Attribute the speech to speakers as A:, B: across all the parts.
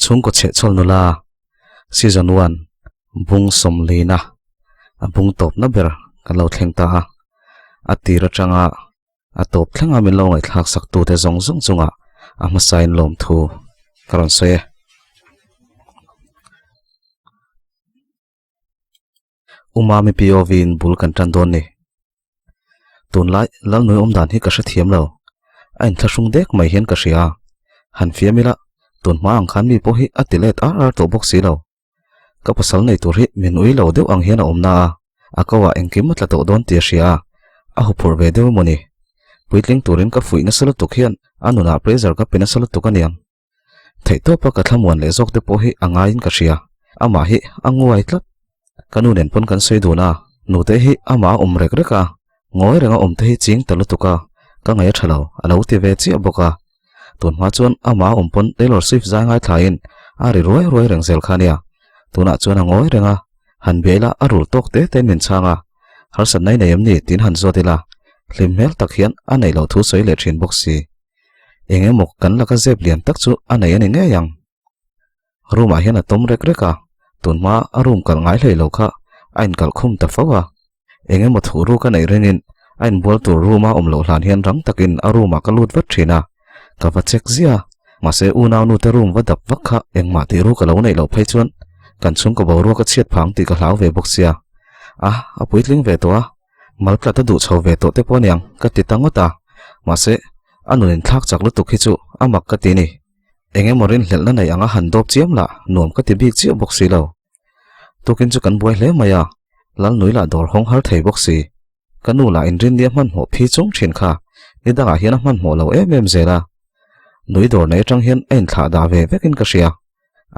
A: chung ko che chol nula season 1 bung som leina bung top na ber kalau thleng ta atira changa atop thlenga min lo ngai thak sak tu te zong zong chunga ama sign lom thu karon se umami POV in bul kan tan don ni tun lai lal noi om dan hi ka sha thiam lo ain thlasung dek mai hian ka ria han fiamila tun ma ang khan mi po hi atilet ar to box si lo ka pasal nei tur hi min ui lo deuh ang hian a omna akawa engkim matla to don ti ria a hu phur ve deuh moni puitling turin ka fuina sala tuk hian anuna pressure ka pina sala tuk aniang thei to pa ka thlamuan le jok te po hi anga in ka ria ama hi anguai tlap kanu nen pon kan sei duna nu te hi ama rek reka ngoi renga te hi ching talu tuka ka ngai thalo alo ti ve chi aboka tun ma chuan ama pon Taylor Swift za ngai thlain ari roi reng zel khania tuna chuan ngoi renga han bela arul tok te ten min changa har san nai nei ni tin han zo dila hlim mel tak hian anei lo thu soi le thin box si enge mok kan la ka zep lian tak chu anei ani nge yang ruma hian a tom rek reka tun ma arum kal ngai hlei lo kha ain kal khum ta fawa enge mo thuru ka nei renin ain bol tur ruma lo hlan hian rang takin aruma ka lut vat thina ka va check zia ma se u naw nu te rum va dap vak kha engma ti ru ka lo nei lo phei chuan kan chung ko bo ru ka chiat phang ti ka hlau ve boxia a puitling ve to a malpla ta du chho ve to te poniang ka ti tangota ma se anunin thak chak lu tuk hi chu amak ka ti ni enge morin hlelna nei anga han dop chiam la nom ka ti bik chi boxi lo tukin chu kan buai hle maya lal nui la dor hong har thei boxi kanu la in rin dia man ho phi chung thin kha ni danga hian man ho lo em zela nui dor nei tang hian en thla da ve vekin ka ria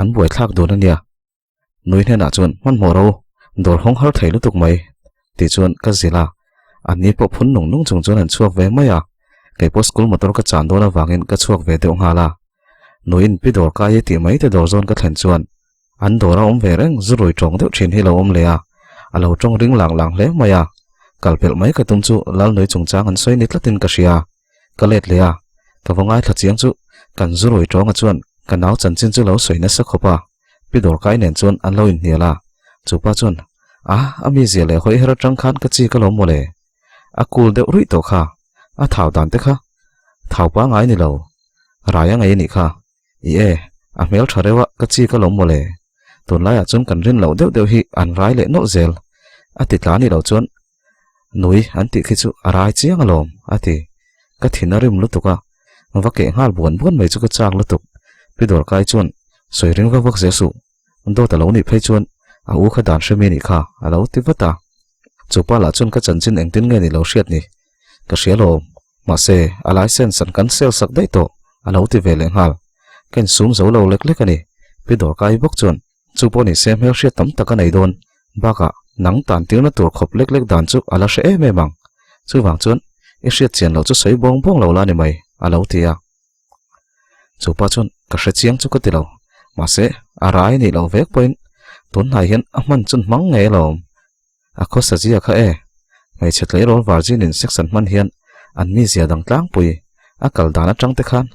A: an buai thak do na nia nui hna na chun man ho ro dor hong har thei lu tuk mai ti chuan ka zila ani po phun nung chung chuan an chuak ve maya ke po school motor ka chan do na wangin ka chuak ve deuh nga la nuin pi dor ka ye ti mai te dor zon ka thlen chuan an dora ve reng zuroi tong deuh thin hi lo le a alo tong ring lang hle maya kalpel mai ka tum chu lal noi chung chang an soi ni tlatin ka ria ka let le a ka vongai thla chiang chu kan zuroi tong a chuan kan naw chan chin chu lo soi na sa khopa pi dor kai nen chuan an lo in hniala chupa chuan ami zia le hoi hera tang khan ka chi ka lo mo le a kul deuh rui to kha a thau dan te kha thau pa ngai ni lo raya ngai ni kha a mel tharewa ka chi ka lo mo le tun lai a chun kan rin lo deuh hi an rai le no zel a ti tla ni lo chuan nui an ti khi chu arai chiang alom ati ka thinarim lu tuka vake ngal buan mai chu ka chak lu tuk pidor kai chuan soiring vak jesu ndo ta lo ni phei chuan a u kha dan shemi ni kha alo ti vata chupa la chun ka chanchin engtin nge ni lo hriat ni ka hrialo ma se a license an kan sel sak dai to alo ti vele ngal ken sum zo lo lek lek ani pidor kai bok chuan chupo ni sem hel hriat tam taka nei don baka nang tan tir na tur khop lek dan chu ala she me mang chu wang chuan i hriat chen lo chu sei bong lo la ni mai alo tia chupa chuan ka hre chiang chu ka ti lo ma se arai ni lo vek point tun hai hian a man chun mang nge lo a kho sa ji kha mai chet le rol virgin in section man hian an mi zia dang tlang pui a kal dana tang te khan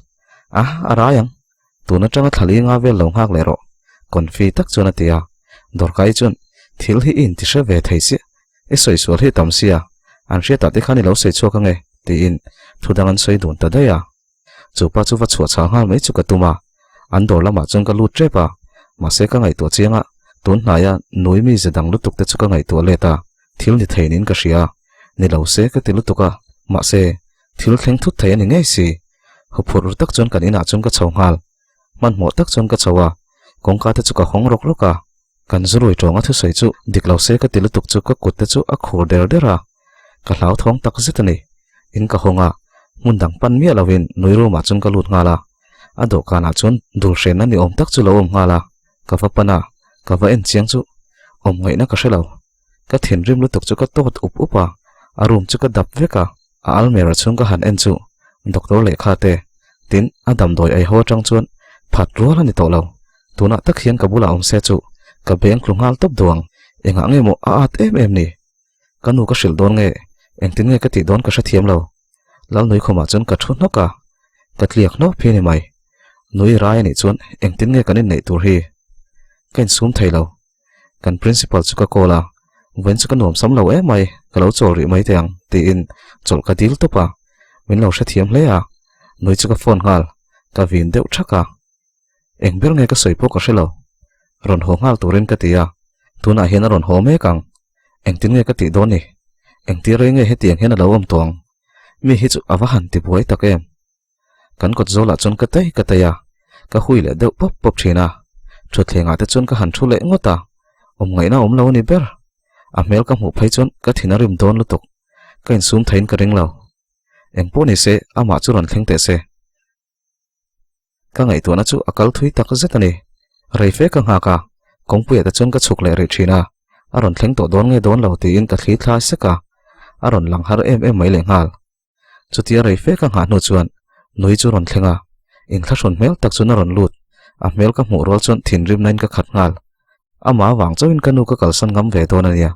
A: arayang tuna tanga thali nga vel lo hak le ro konfi tak chuna tia dor kai chun thil hi in ti she ve theisi e soi sual hi tamsia an hria ta te khani lo sei chuak ange ti in thudang an soi dun ta daya chupa chu wa chhuat cha hal mai chu ka tuma an dor lama chung ka lut trepa ma se ka ngai to chianga tun hnaya nui mi zadang lutuk te chu ka ngai to leta thil ni theinin ka hria ni lo se ka ti lutuka ma se thil thleng thut thei ani nge si hupur tak chon kan ina chung ka chhongal man mo tak chon ka chawa kongka te chu ka hong rok roka kan zuroi tonga thu sei chu diklo se ka ti lutuk chu ka kut te chu a khur dera ka hlau thong tak zetani in ka honga mundang pan mi alawin noiru ma chung ka lut ngala ado kana chun dul shen ani om tak chu lo om ngala ka fa pana ka va en chiang chu om ngai na ka shelo ka thin rim lu tuk chu ka tot upa arum chu ka dap veka a almera chung ka han en chu doctor le kha te tin adam doi ai ho tang chuan phat rual ani to lo tuna tak hian ka bula om se chu ka beng klungal top duang enga nge mo a at em ni kanu ka shil don nge engtin nge ka ti don ka sha thiam lo lal noi khoma chon ka thun no ka tliak no phe ni mai noi rai ni chon engtin nge kanin nei tur hi kan sum thailo kan principal chu ka kola wen chu ka nom sam lo e mai ka lo chol ri mai tiang ti in chol ka dil to pa min lo sha thiam hle a noi chu ka phone ngal ka vin deuh thaka engber nge ka soipo ka shelo ron ho ngal turin ka tia tuna hian ron ho me kang engtin nge ka ti don ni engti re nge he tiang hen lo om tong mi hi chu awa han ti buai takem kan kot zola chon ka taya ka hui le deuh pop pop thina thutlenga te chon ka han thu le ngota om ngai na om lo ni ber a mel ka mu phai chon ka thina rim don lutuk kain sum thain ka ring lo eng po ni se ama chu ron thleng te se ka ngai tu na chu akal thui tak zetani rei fe ka nga ka kongpui ta chon ka chuk le ri thina aron thleng to don nge don lo ti in ka thli thla se ka aron lang har em mai le ngal chutia rei fe ka nga nu chuan noi chu ron thlenga in thla ron mel tak chun ron lut a mel ka mu rol chon thin rim nain ka khat ngal ama wang chawin kanu ka kalsan ngam ve to na nia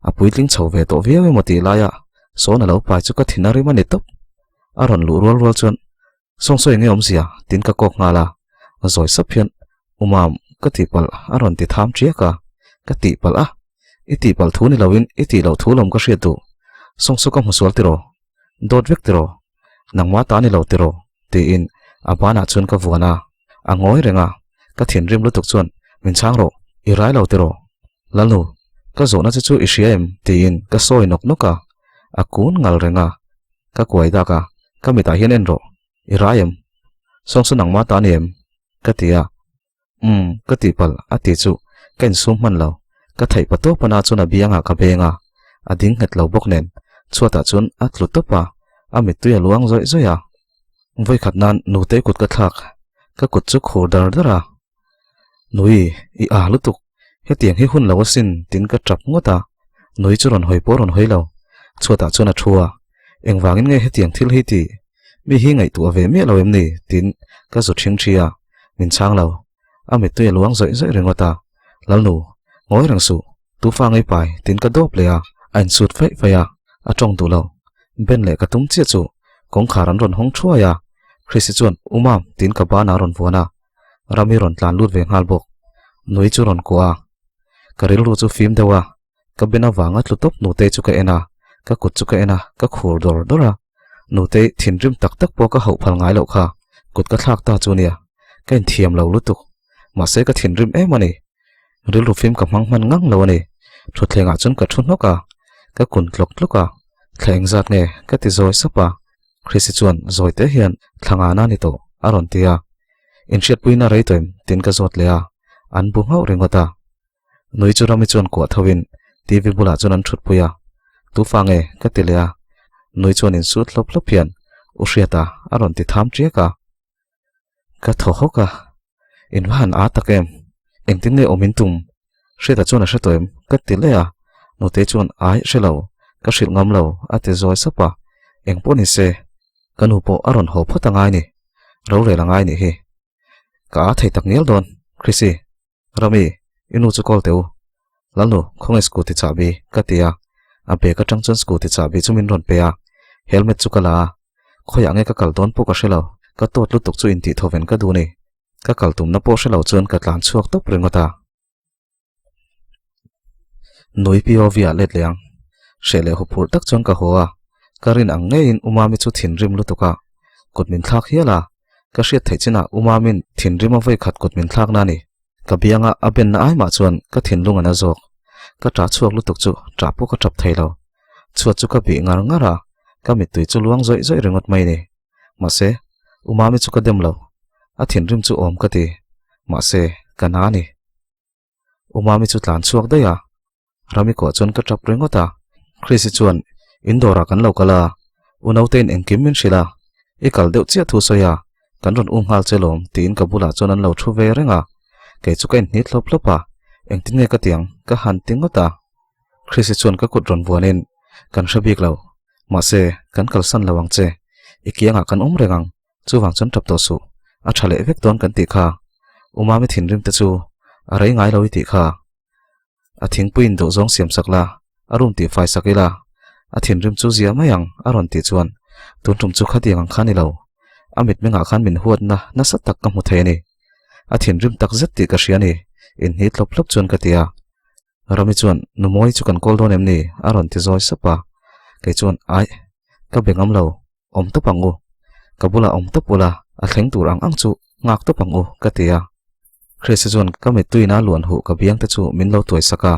A: a puitling chho ve to ve we moti la ya so na lo pa chu ka thinari mani top aron lu rol chon song soi nge om sia tin ka kok ngala zoi saphian umam ka ti pal aron ti tham chia ka ti pal a iti pal thu ni lawin iti lo thu lom ka hria tu song su ka musual tiro dot vek tiro nangma ta ni lo tiro ti in abana chun ka vuana angoi renga ka thin rim lu tuk chon min chang ro irai lo tiro lalu ka zona chu isiam ti in ka soi nok noka akun ngal renga ka kuai da ka mita hian en ro irayam song su nangma ta ni em ka tia ka ti pal ati chu ken sum man lo ka thai pato pana chuna bianga ka benga ading het lo bok nen chuata chun atlu topa amit tu ya luang zoi zoya voi khatnan nu te kut ka thak ka kut chu khur dar dara nui I a lutuk he tiang hi hun lo sin tin ka trap ngota nui chu ron hoi poron hoi lo chuata chuna thua engwangin nge he tiang thil hi ti mi hi ngai tu ave me lo em ni tin ka zu thing thia min chang lo amit tu ya luang zoi zoi rengota lalnu ngoi rang su tu fa ngai pai tin ka dop le a an sut fai faya a tong tu lo ben le ka tum che chu kong kharan ron hong thua ya khrisi chuan umam tin ka ba na ron vuana rami ron tlan lut ve ngal bok noi chu ron kwa karil ru chu phim dewa ka bena wanga tlutop nu te chu ka ena ka kut chu ka ena ka khur dor dora nu te thin rim tak tak po ka ho phal ngai lo kha kut ka thak ta chu nia kain thiam lo lutuk ma se ka thin rim e mani ril ru phim ka mang man ngang lo ani thutlenga chun ka thun noka ka kun tlok tloka thleng zat nge ka ti zoi sapa khrisi chuan zoi te hian thlanga na ni to aron tia in shet puina rei toim tin ka zot lea an bu ngau rengota noi chu rami chuan ko thawin tv bula chuan an thut puya tu fa nge ka ti lea noi chuan in sut hlop hlop hian u hriata aron ti tham triaka ka tho hoka in van a takem engtin nge omin tum hriata chuan a hretoim ka ti lea no te chuan ai hrelo ka hril ngam lo ate zoi sapa engponi se kanu po aron ho phota ngai ni ro re langai ni hi ka thei tak ngel don khrisi rami inu chu kol teu lalnu khong scooty chabi ka tia a be ka tangchon scooty chabi chumin ron pe a helmet chu kala khoya nge ka kal don po ka hrelo ka tot lu tuk chu in ti thoven ka du ni ka kal tum na po hrelo chon ka tlan chuak top rengota noi pov a let leang shele hu phur tak chon ka hoa karin ang nge in umami chu thin rim lutuka kutmin thak hiala ka hriat thei china umamin thin rim avoi khat kutmin thak na ni ka bianga aben na ai ma chuan ka thin lunga na jok ka tra chuak lutuk chu tra pu ka trap theilo chuat chu ka bi ngar ngara ka mi tui chu luang zoi zoi rengot mai ni ma se umami chu ka dem lo a thin rim chu om ka ti ma se ka na ni umami chu tlan chuak da ya rami ko chon ka trap rengota khrisi chuan indora kan lo kala unautein engkim min shila ikal deuh chia thu soya kan ron hal chelom tin ka bula chon an lo thu ve renga ke chu kain ni thlop hlopa engtin nge ka tiang ka han tingota khrisi chuan ka kut ron buanin kan hrebik lo ma se kan kalsan lawang che ikianga kan rengang chu wang chon tap to su a thale vek ton kan ti kha umami thin rim te chu a rei ngai lo ti kha a thing puin do zong siam sakla arum ti fai sakila a thin rim chu zia mayang aron ti chuan tun tum chu khati ang khani lo amit menga khan min huat na sat tak kam hu theni a thin rim tak zet ti ka hriani in hi tlop tlop chuan ka tia rami chuan numoi chu kan kol don em ni aron ti zoi sapa ke chuan ai ka bengam lo om to pangu kabula om to pula a thleng tur ang chu ngak to pangu ka tia khrese chuan ka me tuina luan hu ka biang te chu min lo toi saka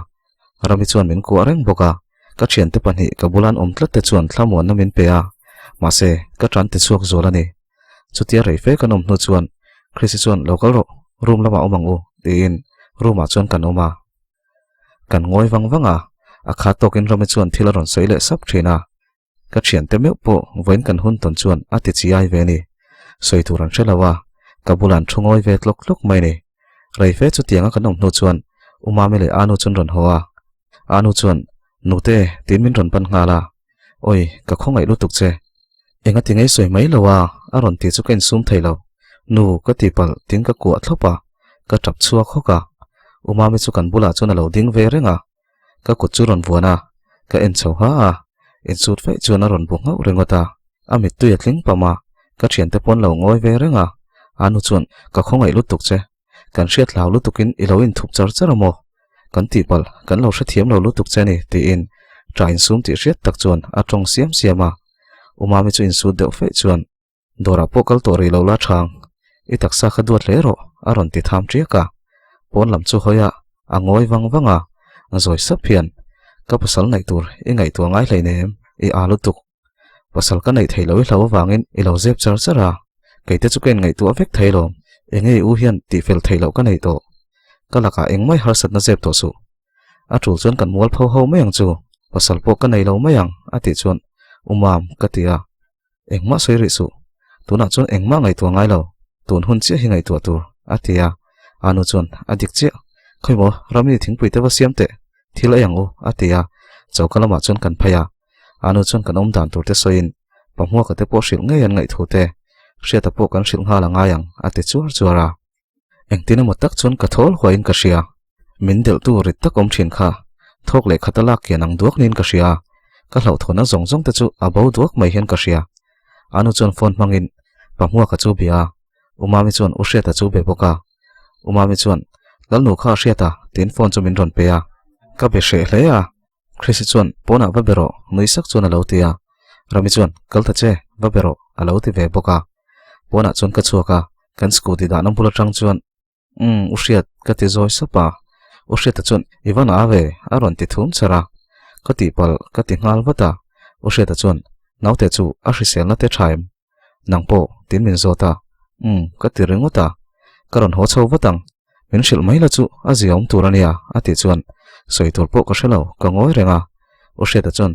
A: rami chuan min ku areng boka ka thian te pani ka bulan om tlat te chuan thlamon na min pe a ma se ka tran te chuak zolani chutia rei fe kan om nu chuan khrese chuan local ro room lama omangu tin ruma chuan kan oma kan ngoi wangwanga a kha tokin rami chuan thilaron soile sap thina ka thian te meu po voin kan hun ton chuan ati chi ai ve ni soituran thelawa ka bulan thungoi ve tlok tlok mai ni rei fe chu tianga kan om nu chuan umami le anu chun ron hoa anu chuan nute tin min ron pan ngala oi ka khongai lu tuk che enga tingai soi mai lawa aron ti chu ken sum thailo nu ka ti pal tin ka ku thlopa ka tap chuak khoka umami chu kan bula chuna lo ding ve renga ka ku chu ron buana ka en chho ha in sut fe chuna ron bu ngau rengota amit tu yatling pama ka thian te pon lo ngoi ve renga anu chuan ka khongai lu tuk che kan hriat lau lu tukin ilo in thup char charamo kan ti pal kan lo hra thiam lo lu tuk che ni ti in train sum ti hriat tak chuan a tong siam siama umami chu in sut deuh fe chuan dora pokal to ri lo la thang i taksa khaduat le ro aron ti tham triaka pon lam chu hoya angoi wangwanga zoi saphian ka pasal nai tur i ngai tu ngai hleinem i alu tuk pasal ka nei theilo i hlo wangin i lo zep char chara keite chu ken ngai tu avek thailo engei u hian ti fel thailo ka nei to kalaka engmai har sat na zep to su a tul chuan kan mual pho ho mayang chu pasal po ka nei lo mayang ati chuan umam ka tia engma soi ri su tuna chuan engma ngai tu ngai lo tun hun che hi ngai tu tur atia anu chuan adik che khoimo rami thingpui te wa siam te thil ayang u atia chawkalama chuan kan phaya anu chuan kan om dan tur te soin pamua ka te po hril ngei an ngai thu te hriata po kan hril nga la ngayang ati chuar chuara engtina mo tak chuan ka thol huain ka hria min del tu rit tak om thin kha thok le khatala kianang duak nin ka hria ka hlau thona zong zong te chu abo duak mai hian ka hria anu chuan phone mangin pamua ka chu bia umami chuan u hriata chu be boka umami chuan lalnu kha hriata tin phone chu min ron pe a ka be hre hle a khrisi chuan pona va bero nuisak chuan alo tia rami chuan kalta che va bero alo ti ve boka pona chuan ka chuaka kan scooty da nam pula tang chuan u hriat ka ti zoi sapa u hriata chuan iwan ave aron ti thum chara ka ti pal ka ti ngal wata u hriata chuan naute chu a hrisel na te thaim nangpo tin min zota ka ti ringota karon ho chho watang min hril mai la chu a ziom turania ati chuan soitur po ka hrelo ka ngoi renga u hriata chuan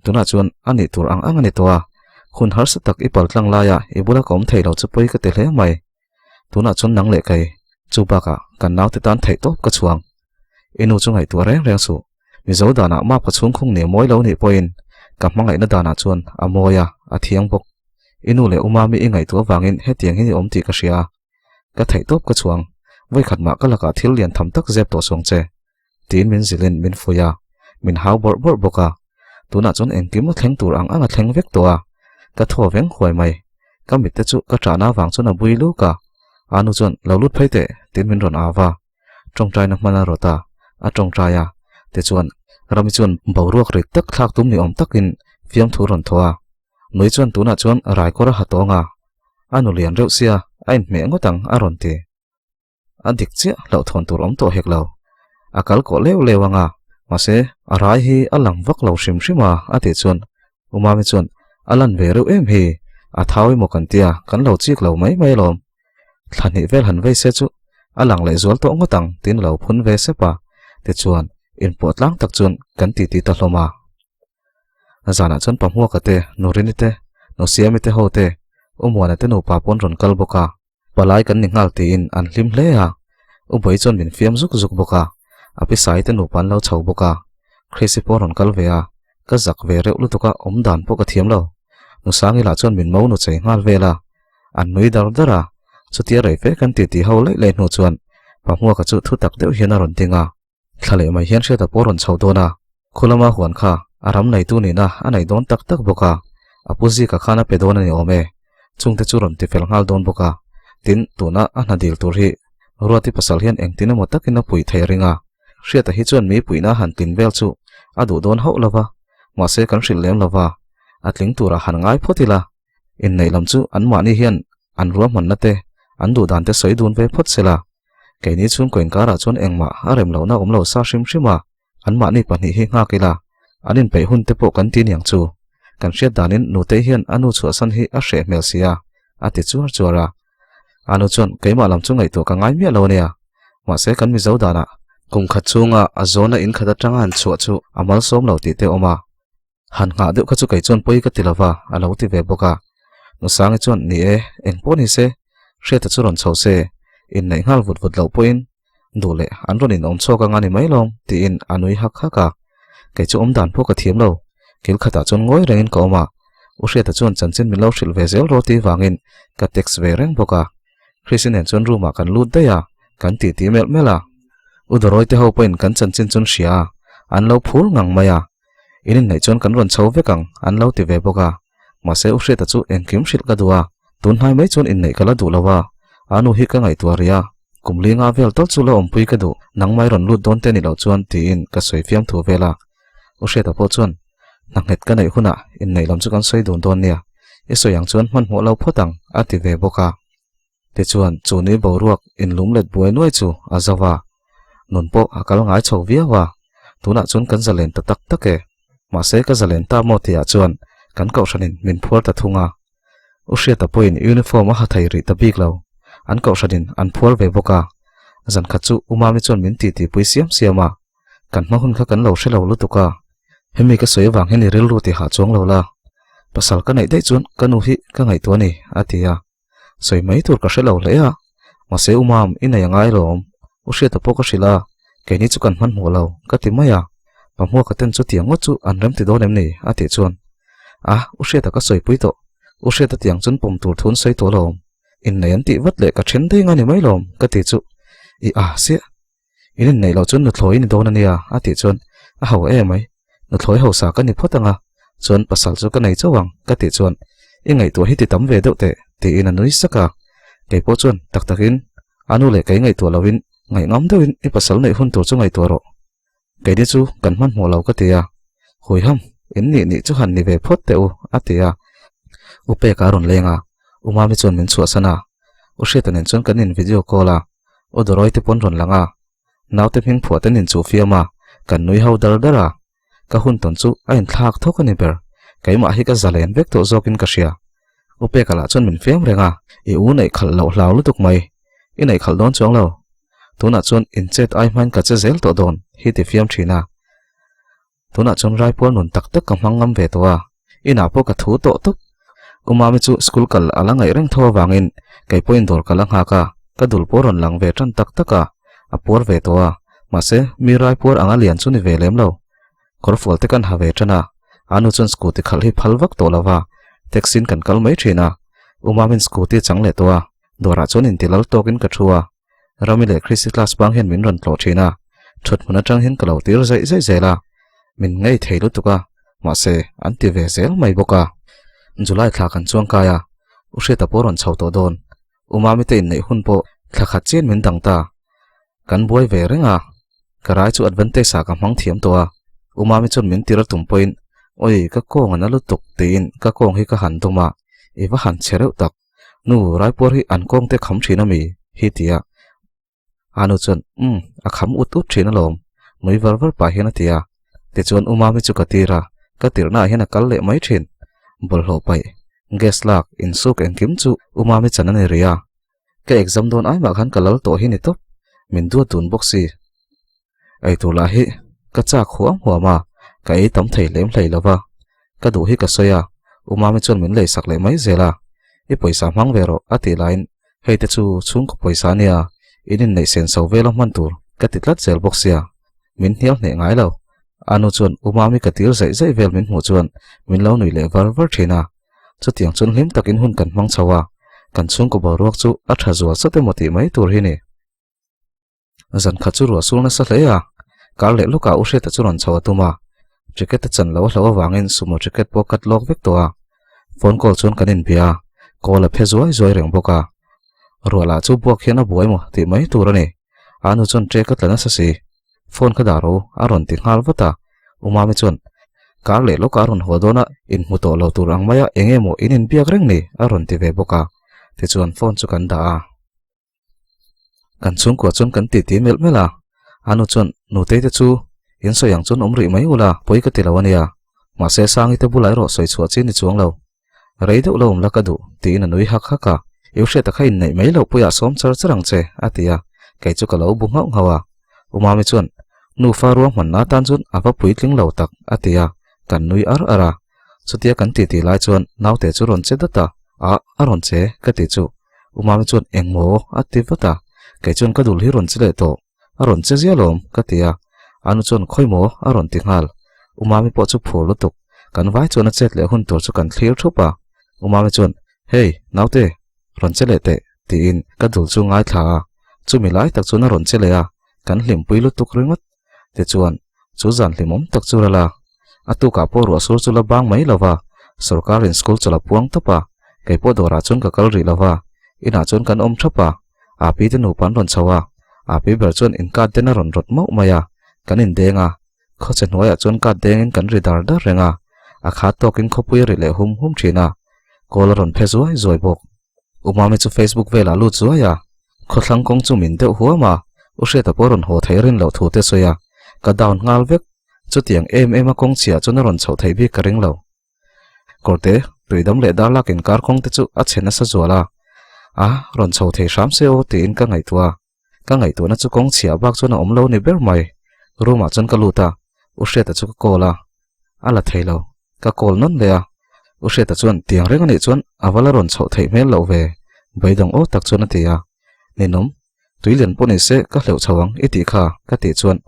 A: tuna chuan ani tur ang ani towa khun har sa tak ipal tlang laya ibula kom thailo chu poi ka te hle mai tuna chuan nang le kai chu baka kan naute tan thai top ka chuang inu chu ngai tu reng reng su mi zo dana ma pa chung khung ne moi lo ni poin ka mangai na dana chuan a moya a thiang bok inu le umami i ngai tu wangin he tiang hi om ti ka hria ka thai top ka chuang voi khatma ka laka thil lian tham tak zep to song che tin min zilin min fuya min hau bor bor boka tuna chuan engkim thleng tur ang anga thleng vek towa ka tho veng khoi mai ka mit te chu ka trana wang chuan a bui lu ka anu chuan lo lut phaite tin min ron awa tong trai na mana rota a tong traya te chuan rami chuan boruak ri tak thak tum ni om takin fiam thu ron thoa noi chuan tuna chuan rai kora hatonga anu lian reu sia ain me ngotang aron ti adik che lo thon tur om to heklo akal ko lew lewanga mase arai hi alang vak lo shim shima ati chuan umami chuan alan ve reu em hi a thawi mo kan tia kan lo chik lo mai mai lom thlani vel han ve se chu alang le zol to ngotang tin lo phun ve se pa te chuan in potlang tak chuan kan ti ti ta hloma azana chuan pamua ka te nurini te no siami te ho te umwana te no pa pon ron kal boka palai kan ningal ti in an hlim hle a u boi chuan min fiam zuk zuk boka api sai te no pan lo chho boka khrisi por ron kal ve a ka zak ve reu lu toka om dan po ka thiam lo nu sangi la chuan min mo nu chei ngal vela an nui dar dara chu tia rei fe kan ti ho le nu chuan pa mua ka chu thu tak deuh hian a ron tinga thlale mai hian hriat a pawh ron chho dawna khulama huan kha aram nei tu ni na anei don tak tak boka apuzi ka khana pe don ani ome chungte chu ron ti fel ngal don boka tin tuna a hna dil tur hi ruati pasal hian engtina mo takin a pui thei ringa hriat a hi chuan mi puina han tin vel chu adu don ho lova ma se kan hril lem lova atling tura han ngai photila in nei lam chu an ma ni hian an ruam man na te an du dan te soi dun ve phot sela ke ni chun koin kara chon engma arem lo na omlo sa shim shima an ma ni pani hi nga kila anin pe hun te po kan tin yang chu kan hriat danin nu te hian anu chu san hi a hre mel sia ati chuar chuara anu chon keima lam chu ngai to ka ngai mi lo nia ma se kan mi zo dana kum khat chunga a zona in khata tanga an chu chu amal som lo ti te oma han nga deuh kha chu kai chon poi ka tilawa alo ti ve boka no sang chon ni e eng po ni se hriat chu ron chho se in nei ngal vut vut lo poin dule an ron in om choka ngani mai lom ti in anui hak haka kai chu om dan pho ka thiam lo kil khata chon ngoi rengin ka oma u hriat chon chanchin min lo hril ve zel ro ti wangin ka text ve reng boka christian en chon ruma kan lut daya kan ti mel mela udoroi te ho poin kan chanchin chon sia an lo phul ngang maya inin nei chon kan ron chho vekang an lo ti ve boka ma se u hriat chu engkim hril ka duwa tun hai mai chon in nei kala du lawa anu hi ka ngai tuaria kumlinga vel tol chu lo ompui ka du nang mai ron lut don te ni lo chuan ti in ka soi fiam thu vela u hriat po chuan nanghet ka nei huna in nei lam chu kan soi don don nia e so yang chuan man mo lo photang ati ve boka te chuan chu ni boruak in lumlet buai noi chu azawa nun po akal ngai chho viawa tuna chun kan zalen ta tak take ma se ka zalen ta mo tia chuan kan kau shanin min phuar ta thunga u hriat point uniform a ha thai ri ta bik lo an kau shanin an phuar ve boka zan kha chu umami chon min ti pui siam siama kan ma hun kha kan lo hrelo lutuka hemi ka soi wang heni rel ru ti ha chong lo la pasal ka nei dei chun kanu hi ka ngai to ni atia soi mai tur ka hrelo le a ma se umam ina yangai lom u hriat po ka hrila ke ni chu kan man mo lo ka ti maya pa mo ka ten chu tiang ngo chu an rem ti do nem ni ati chuan u hriat ka soi pui to u hriat tiang chun pom tur thun soi to lom in nei an ti wat le ka then dei ngani mai lom ka ti chu i se in nei lo chun nu thloi ni do na nia ati chuan a ho e mai nu thloi ho sa ka ni photanga chuan pasal chu ka nei chawang ka ti chuan i ngai to hi ti tam ve deuh te ti in anui saka ke po chuan tak takin anu le kai ngai to lawin ngai ngam deuhin i pasal nei hun tur chu ngai to ro ke ni chu kan man mo lo ka ti a hoi ham in ni chu han ni ve phot te u atia upe ka ron lenga umami chon min chua sana u hriatanen chon kanin video call a odoroi te pon ron langa naute hing phuatan in chu fiama kan nui ho dar dara ka hun ton chu a in thlak thok ani ber kaima hi ka zalen vek to zokin ka sia upe kala chon min fem renga i u nei khal lo hlau lutuk mai i nei khal don chong lo tuna chon in chet ai man ka che zel to don hi ti fiam thina tuna chon rai pon nun tak tak ka mangam ve to a ina po ka thu to tuk umami chu school kal alangai reng tho wangin kai point dor kala nga ka dul poron lang ve tran tak taka a por ve to a ma se mi rai por anga lian chu ni ve lem lo korfol te kan ha ve tana anu chon scooty khal hi phalwak to lawa taxin kan kal mai thina umamin scooty changle to a dora chon in tilal tokin ka thuwa ramile christy class bang hen min ron tlo thina thut muna tang hin kalo tir zai zela min ngai theilu tuka ma se anti ve zel mai boka July thla kan chuang kaya u hriat poron chho to don umami te in nei hun po thla khat chen min dangta kan buai ve renga karai chu advantage sa ka mang thiam to a umami chon min tira tum point oi ka kong ana lutuk tin ka kong hi ka han tuma ewa han chereu tak nu rai por hi an kong te kham thina mi hi tia anu chon a kham ut thina lom noi var pa hian tia te chon umami chu ka tira ka tirna hian kal le mai thin bol ho pai gas lak in suk en kim chu umami chanane ria ke exam don ai ma khan kalal to hi ni top min du tun boxi ai tu la hi ka cha khuam huama ka ei tam thei lem hlei lawa ka du hi ka soya umami chon min lei sak le mai zela i poisa mang vero ati line heite chu chung ko poisa nia inin nei sen so velo man tur ka titlat zel boxia min hial ne ngai lo anu chon umami ka tir zai vel min mu chuan min lo nui le var thina chu tiang chun hlim takin hun kan mang chawa kan chung ko boruak chu a thazua sate moti mai tur hi ni zan kha chu ro sul na sa hlea kar le luka u hret chu ron chawa tuma ticket chan lo wangin sumo ticket pocket lok vek to a phone call chun kanin bia call a phezoi zoi reng boka rola chu buak hian a buai mo ti mai tur ani anu chun ticket lana sa si phone ka daro aron ti ngal vata umami chun kar le luka ron hodona in muto lo turang maya engemo inin biak reng ni aron ti ve boka ti chuan phone chu kan da a kan chung ko chun kan ti mel mela anu chun nu te chu in so yang chun omri mai ula poi ka tilawania ma se sang ite bulai ro soi chua chin ni chuang lo rei deuh lo la ka du ti na nui hak haka eu hre ta khain nei mai lo puya som char charang che atia kai chu ka lo bu ngau ngawa umami chun nu fa ruang man na tan chun apa pui tling lo tak atia kan nui ar ara chutia kan ti lai chuan naute chu ron che data a aron che ka ti chu umami chun engmo ati vata kai chun ka dul hi ron chile to aron che zia lom ka tia anu chun khoimo aron ti ngal umami po chu phur lutuk kan vai chun a chet le hun tor chu kan thlir thupa umami chun hey naute ron chele te ti in ka dul chu ngai thla chu milai tak chun a ron chele a kan hlim pui lutuk ringot te chuan chu zan hlimom tak chu rala atu ka po ro sur chu la bang mai lawa sarkarin school chala puang topa kai po dora chun ka kalri lawa ina chun kan om thapa api te nu pan ron chawa api ber chun in ka dena ron rot mau maya kanin denga khochen hoya chun ka dengin kan ri dar dar renga a kha tokin khopui ri le hum thina kolaron phezoi zoi bok umami chu facebook vela lu chuaya khothlang kong chu min de huama ushe ta poron ho thairin lo thu te soya ka down ngal vek chu tiang em a kong chia chun ron chho thai bi karing lo korte tuidam le dar lakin kar kong te chu a chena sa zuala a ron chho thei sham se o ti in ka ngai tu na chu kong chia bak chu na omlo ni ber mai ruma chun ka luta ushe ta chu ka kola ala thailo ka kol non le a ushe ta chuan tiang reng ani chuan avala ron chho thei mel lo ve beidong o tak chuna tia ninom tuilian poni se ka hleu chawang iti kha ka ti chuan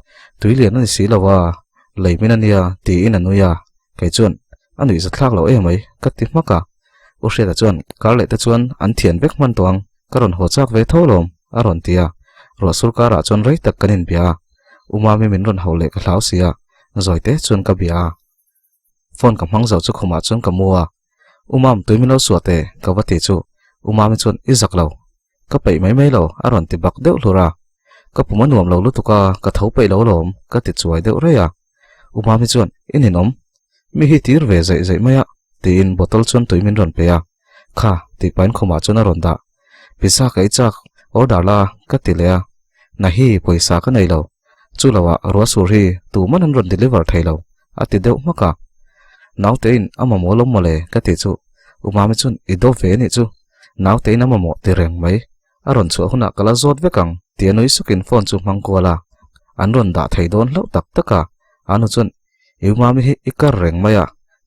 A: tuilian ani si lawa leimin ania ti in anuya kai chuan anui za thlak lo emai ka ti maka ushe ta chuan kar le ta chuan an thian bek man tawng ka ron ho chak ve tholom aron tia ro surkara chuan rei tak kanin bia umami min ron hole ka hlau sia zoite chuan ka bia phone kam hang zau chu khuma chun ka mua umam tuimilo suate ka wati chu umami chun izak lo ka pei mai lo aron ti bak deuh hlura ka puma nuam lo lutuka ka thau pei lo lom ka ti chuai deuh reya umami chun ininom mi hi tir ve zai maya tin bottle chun tuimin ron peya kha ti pain khuma chun aron da pizza kai chak order la ka ti le na hi poisa ka nei lo chu lawa ro sur hi tu man ron deliver thailo ati deuh maka nautein ama molom mole ka ti chu umami chun ido ve ni chu nautein ama mo ti reng mai aron chu huna kala zot vekang tianoi sukin phone chu mangkola anron da theidon lo tak taka anu chun umami hi ikar reng maya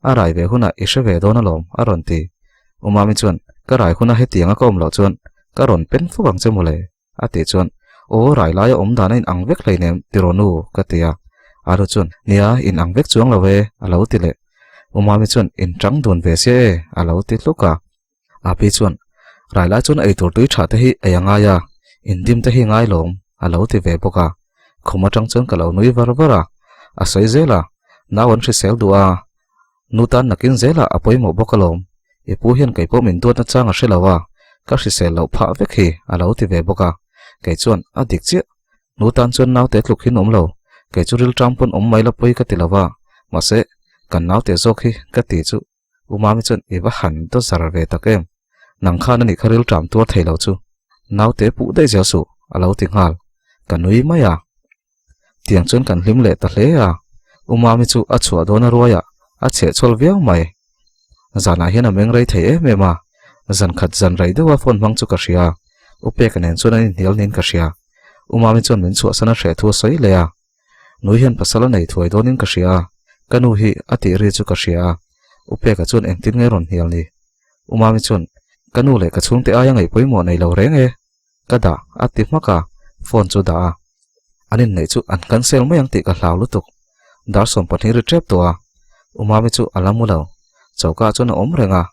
A: arai ve huna ishe ve don alom aron ti umami chun karai huna he tianga kom lo chun karon pen fuwang che mole ati chun o rai lai om da nain angvek leinem tironu katia aru chun nia in angvek chuang lo ve alo ti le umami chun in trang dun ve se alo ti luka api chun rai lai chun ei tur tui tha te hi ayanga ya in dim te hi ngai lom alo ti ve boka khoma tang chun kalo nui varvara asai zela nawon shi sel duwa nutan nakin zela apoi mo bokalom ipu hian kai po min dot na changa shelawa ka shi sel lo pha vek hi alo ti ve boka kai chuan adik che nutan chun naw te tluk hin omlo kai chu ril trampon om mai la poi ka tilawa mase kan naw te zok hi ka ti chu umami chun iwa han to zar ve takem nang khan ani kharil tram tur thailo chu naw te pu dei ja su alo ti ngal kanui maya tiang chun kan hlim le ta hle a umami chu a chua dona ruaya a che chol viau mai zana hian a meng rei thei e mema zan khat zan rei dewa phone mang chu ka ria upe kanen chun ani hnial nin ka ria umami chun min chu sana hre thu sai le a nui hian pasala nei thuai donin ka ria kanu hi ati ri chu ka ria upe ka chun engtin nge ron hnial ni umami chun kanu le ka chung te aya ngai poimo nei lo reng e kada ati maka phone chu da anin nei chu an cancel mayang ti ka hlau lutuk dar som pathni ri trap to a umami chu alamulo chauka chuna om renga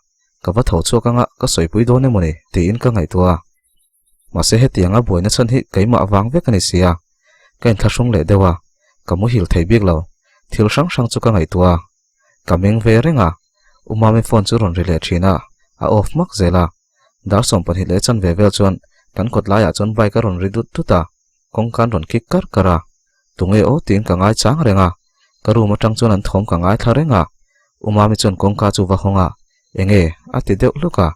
A: ka va tho chu ka nga ka soi pui do ne moni ti in ka ngai tua ma se he tianga boina chan hi keima awang ve kani sia kain thlasung le dewa kamu hil thei bik lo thil sang sang chu ka ngai tua kameng ve renga umami phone chu ron rile thina a off mak zela dar som pan hi le chan ve vel chuan kan kot la ya chon bai ka ron ridut tuta kong kan ron kik kar kara tunge o tin ka ngai chang renga karu ma tang chuan an thom ka ngai thla renga umami chon kong ka chu wa honga enge ati deuh luka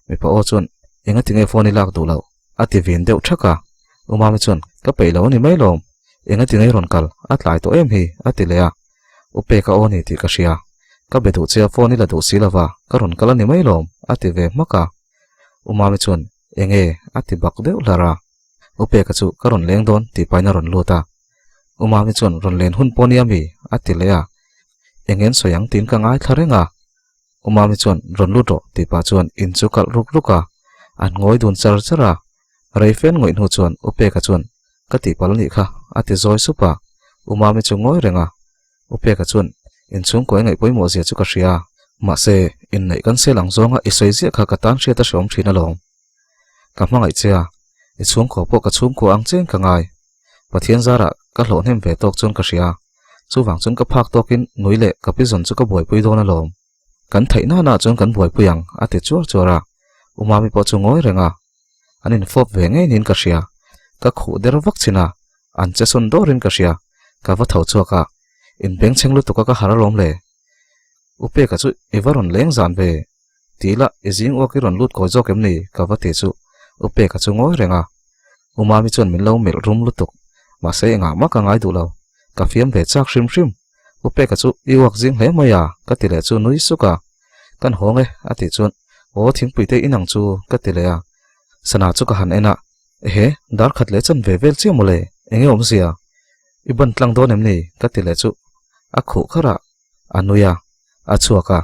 A: mi pa o chon enga tinge phone lak du lo ati vin deuh thaka umami chon ka peilo ni mai lom enga tinge ron kal atlai to em hi ati leya upe ka oni ti ka sia ka bedu che phone la du silawa ka ron kala ni mai lom ati ve maka umami chon enge ati bak deuh lara upe ka chu ka ron leng don ti paina ron luta umami chon ron len hun poni ami ati leya engen soyang tin ka ngai tharenga umami chon ron luto ti pa chon in chu kal ruk ruka an ngoi dun char chara reifen ngoi nu chon upe ka chon ka ti pal ni kha ati zoi supa umami chu ngoi renga upe ka chon in chung koi ngai poi mo zia chu ka ria ma se in nei kan se lang zonga isoi zia kha ka tan ria ta som thina lom ka mangai chia i chung ko po ka chung ko ang cheng ka ngai pathian zara ka hlo nem ve tok chon ka ria chu wang chon ka phak tokin nuile ka pi zon chu ka boi pui dona lom kan theina na chon kan boi puyang ati chor chora umami po chu ngoi renga anin fop ve nge nin ka ria ka khu der vak china an che son dorin ka ria ka va thau chuaka in beng chenglu to ka haralom le upe ka chu evaron leng zan ve tila ezing o ki ron lut ko zo kem ni ka va te chu upe ka chu ngoi renga umami chon min lo mel rum lutuk ma se nga ma ka ngai du lo ka fiam ve chak shrim shrim upe ka chu iwak jing hle maya ka ti le chu nui suka kan honge ati chun o thing puite inang chu ka ti le a sana chu ka han ena he dar khat le chan ve vel chi mole enge om sia iban tlang do nem ni ka ti le chu a khu khara anuya achuaka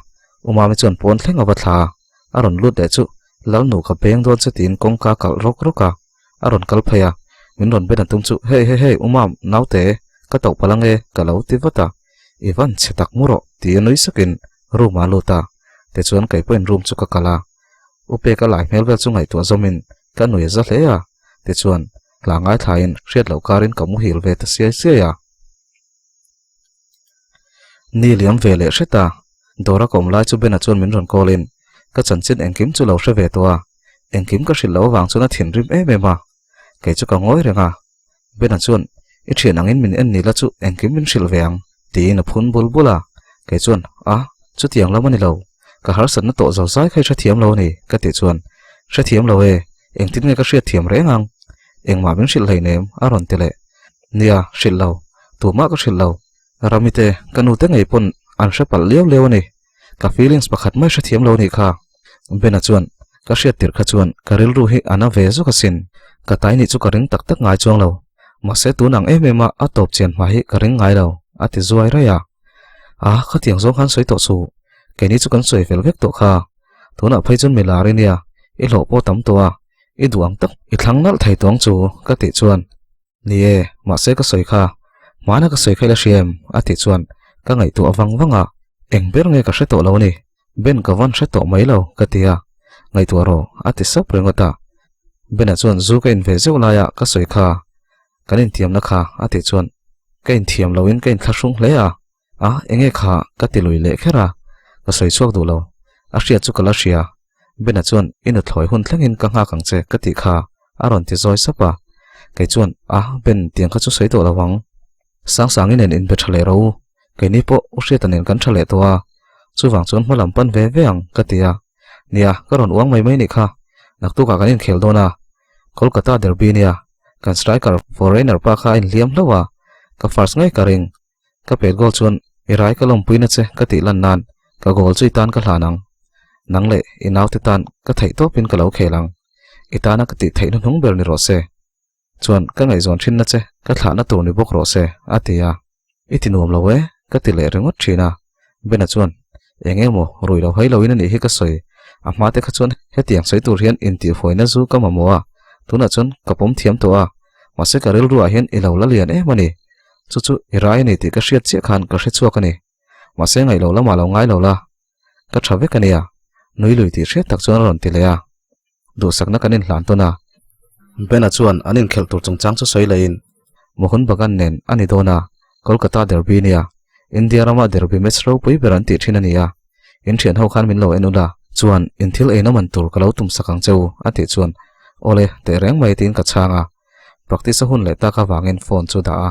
A: umami chon pon thlenga wa thla aron lut de chu lal nu ka beng don chatin kong ka kal rok roka aron kal phaya min ron ben tum chu he umam naute ka to palange ka lo ti wata ivan chetak muro ti noi sakin ruma lota te chuan kai point room chu ka kala upe ka lai mel vel chu ngai to zomin ka nui za hleya te chuan la ngai thain riat lo karin kamu hil ve ta sia sia ya ni liam vele reta dora kom lai chu bena chuan min ron kolin ka chanchin engkim chu lo hre ve towa engkim ka hril lo wang chuna thin rim em ma ke chu ka ngoi renga bena chuan i thian angin min en ni la chu engkim min hril veang ti na phun bulbula ke chuan a chu tiang lo mani lo ka har san na to zo sai khai tha thiam lo ni ka ti chuan tha thiam lo e engtin nge ka hriat thiam rengang engma min hril hlei nem aron tele nia hril lo tu ma ka hril lo ramite kanu te ngei pon an hre pal leo leo ni ka feelings pakhat mai hre thiam lo ni kha bena chuan ka hriat tir kha chuan ka ril ru hi ana ve zo ka sin ka tai ni chu ka ring tak tak ngai chuang lo ma se tu nang em ema a top chen ma hi ka ring ngai lo ati zuai ra ya a kha tiang zong khan soi to chu ke ni chu kan soi vel vek to kha tuna phai chun milari nia i lo po tam to a i duang tak i thlang nal thai tong chu ka ti chuan ni e ma se ka soi kha mana ka soi khaila shem ati chuan ka ngai tu awang wanga engber nge ka hre to lo ni ben ka van hre to mai lo ka tia ngai tu ro ati sap rengota bena chuan zu ka in ve zeu la ya ka soi kha kanin thiam na kha ati chuan kain thiam lo in kain thlasung hle a enge kha ka ti lui le khera ka soi chuak du lo a hria chu kala hria bena chuan in a thloi hun thlangin ka nga kang che ka ti kha aron ti zoi sapa kai chuan a ben tiang kha chu soi to lawang sang sangin en in be thale ro kai ni po u hria tanen kan thale to a chu wang chuan hmalam pan ve veang ka tia nia ka ron uang mai mai ni kha nak tu ka kanin khel dona kolkata derby nia kan striker foreigner pa kha in liam lawa ka first ngai ka ring ka pe gol chuan irai ka lom puina che ka ti lan nan ka gol chui tan ka hlanang nang le inaw te tan ka thei to pin ka lo khelang itana ka ti thei nu hnung ber ni ro se chuan ka ngai zon thin na che ka thla na tur ni bok ro se atia itinom lo we ka ti le rengot thina bena chuan engemo rui lo hai lo in ni hi ka soi a ma te kha chuan hetiang soi tur hian in ti foina zu ka mamoa tuna chuan kapom thiam to a ma se ka rel ru a hian i lo la lian e mani chu irai ni ti ka hriat che khan ka hre chuak ani ma se ngai lo lama lo ngai lo la ka thave ka nia nui lui ti hret tak chuan ron ti le a du sakna kanin hlan tona bena chuan anin khel tur chungchang chu soi lein mohun bagan nen ani dona kolkata derby nia india rama derby match ro pui beran ti thina nia in thian ho khan min lo enula chuan in thil eina man tur kalo tum sakang cheu ati chuan ole te reng mai tin ka changa practice hun le ta ka wangin phone chu da a